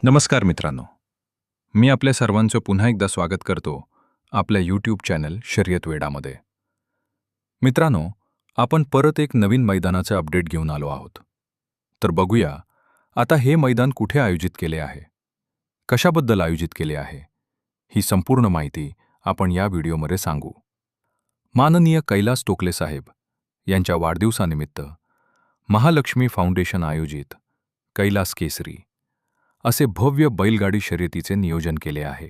नमस्कार मित्रांनो, मी आपल्या सर्वांचं पुन्हा एकदा स्वागत करतो आपल्या यूट्यूब चॅनल शर्यत वेडामध्ये. मित्रांनो, आपण परत एक नवीन मैदानाचे अपडेट घेऊन आलो आहोत. तर बघूया आता हे मैदान कुठे आयोजित केले आहे, कशाबद्दल आयोजित केले आहे, ही संपूर्ण माहिती आपण या व्हिडिओमध्ये सांगू. माननीय कैलास टोकले साहेब यांच्या वाढदिवसानिमित्त महालक्ष्मी फाउंडेशन आयोजित कैलास केसरी असे भव्य बैलगाडी शर्यतीचे नियोजन केले आहे.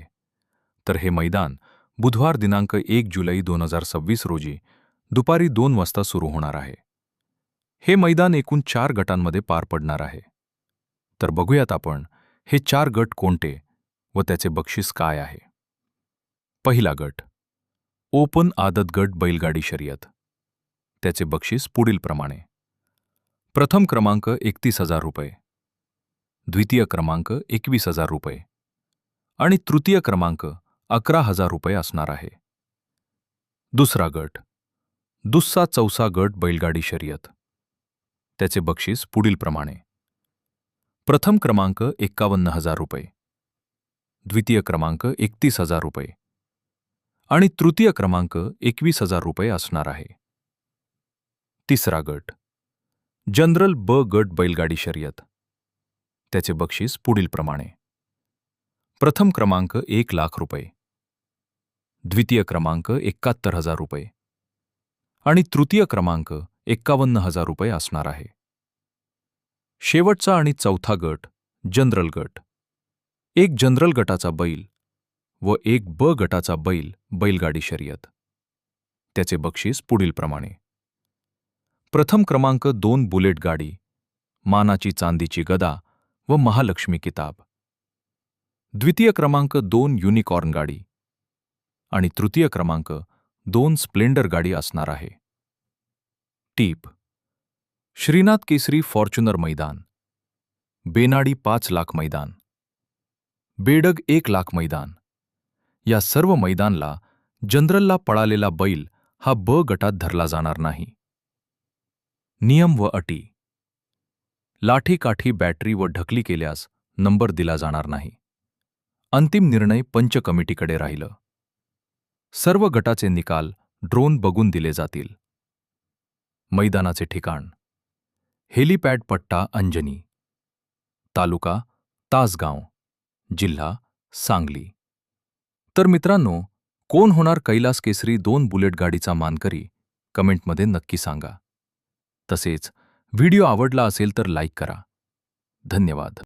तर हे मैदान बुधवार दिनांक 1 जुलै 2026 रोजी दुपारी 2 वाजता सुरू होणार आहे. हे मैदान एकूण 4 गटांमध्ये पार पडणार आहे. तर बघूयात आपण हे 4 गट कोणते व त्याचे बक्षीस काय आहे. पहिला गट ओपन आदत गट बैलगाडी शर्यत. त्याचे बक्षीस पुढीलप्रमाणे: प्रथम क्रमांक 31,000 रुपये, द्वितीय क्रमांक 21,000 रुपये आणि तृतीय क्रमांक 11,000 रुपये असणार आहे. दुसरा गट दुस्सा चौसा गट बैलगाडी शर्यत. त्याचे बक्षीस पुढीलप्रमाणे: प्रथम क्रमांक 51,000 रुपये, द्वितीय क्रमांक 31,000 रुपये आणि तृतीय क्रमांक 21,000 रुपये असणार आहे. तिसरा गट जनरल ब गट बैलगाडी शर्यत. त्याचे बक्षीस पुढीलप्रमाणे: प्रथम क्रमांक 1,00,000 रुपये, द्वितीय क्रमांक 71,000 रुपये आणि तृतीय क्रमांक 51,000 रुपये असणार आहे. शेवटचा आणि चौथा गट जनरल गट. एक जनरल गटाचा बैल व एक ब गटाचा बैल बैलगाडी शर्यत. त्याचे बक्षीस पुढीलप्रमाणे: प्रथम क्रमांक 2 बुलेट गाडी, मानाची चांदीची गदा व महालक्ष्मी किताब, द्वितीय क्रमांक 2 युनिकॉर्न गाडी आणि तृतीय क्रमांक 2 स्प्लेंडर गाडी असणार आहे. टीप: श्रीनाथ केसरी फॉर्च्युनर मैदान, बेनाडी 5 लाख मैदान, बेडग 1 लाख मैदान या सर्व मैदानला जनरलला पळालेला बैल हा ब गटात धरला जाणार नाही. नियम व अटी: लाठीकाठी बॅटरी व ढकली केल्यास नंबर दिला जाणार नाही. अंतिम निर्णय पंच कमिटीकडे राहिलं. सर्व गटाचे निकाल ड्रोन बघून दिले जातील. मैदानाचे ठिकाण: हेलिपॅड पट्टा अंजनी, तालुका तासगाव, जिल्हा सांगली. तर मित्रांनो, कोण होणार कैलास केसरी 2 बुलेट गाडीचा मानकरी कमेंटमध्ये नक्की सांगा. तसेच व्हिडिओ आवडला असेल तर लाईक करा. धन्यवाद.